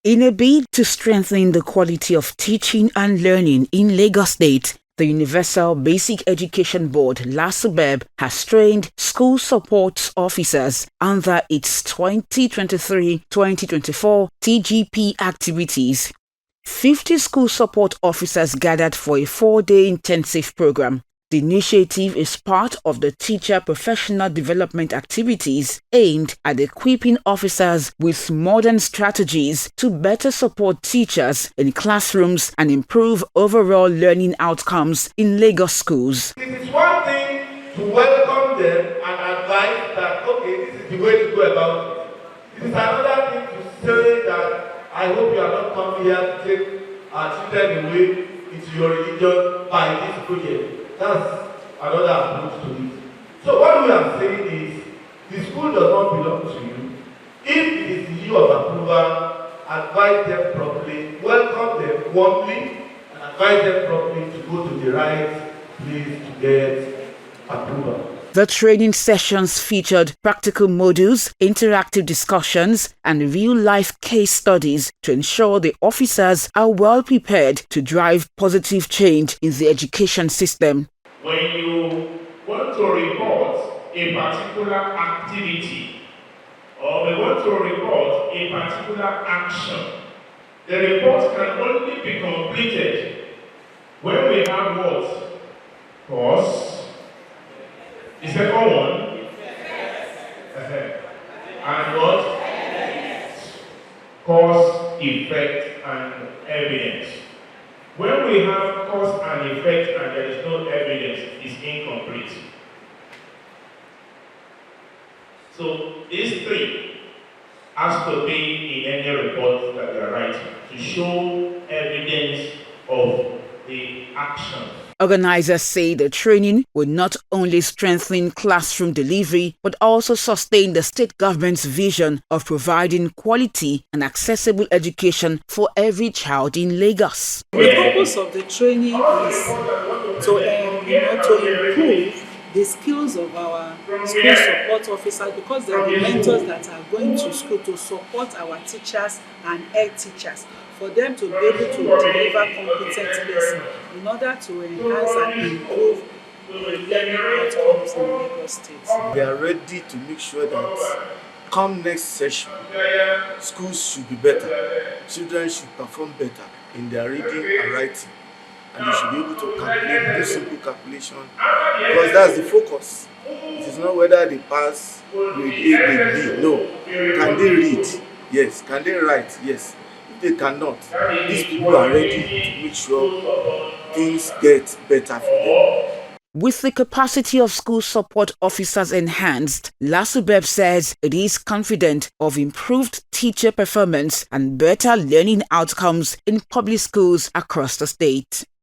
In a bid to strengthen the quality of teaching and learning in Lagos State, the Universal Basic Education Board (Lasubeb) has trained school support officers under its 2023-2024 TGP activities. 50 school support officers gathered for a 4-day intensive program. The initiative is part of the teacher professional development activities aimed at equipping officers with modern strategies to better support teachers in classrooms and improve overall learning outcomes in Lagos schools. It is one thing to welcome them and advise that, okay, this is the way to go about it. It is another thing to say that, I hope you are not coming here to take our children away into your religion by this project. That's another approach to it. So what we are saying is, the school does not belong to you. If it is the issue of approval, advise them properly, welcome them warmly, and advise them properly to go to the right place to get approval. The training sessions featured practical modules, interactive discussions, and real-life case studies to ensure the officers are well prepared to drive positive change in the education system. When you want to report a particular activity or we want to report a particular action, the report can only be completed when we have what? Cause. The second one? And what? Cause, effect, and evidence. When we have cause and effect and there is no evidence, it's incomplete. So these three has to be in any report that we are writing to show evidence of the action. Organizers say the training will not only strengthen classroom delivery but also sustain the state government's vision of providing quality and accessible education for every child in Lagos. The purpose of the training is to improve the skills of our school support officers, because they are the mentors that are going to school to support our teachers and head teachers, for them to be able to deliver competent lessons in order to enhance and improve the learning outcomes in Lagos State. We are ready to make sure that come next session, schools should be better, children should perform better in their reading and writing, and they should be able to calculate, do simple calculation, because that's the focus. It is not whether they pass grade A, grade B. No. Can they read? Yes. Can they write? Yes. If they cannot, these people are ready to make sure things get better for them. With the capacity of school support officers enhanced, Lasubeb says it is confident of improved teacher performance and better learning outcomes in public schools across the state.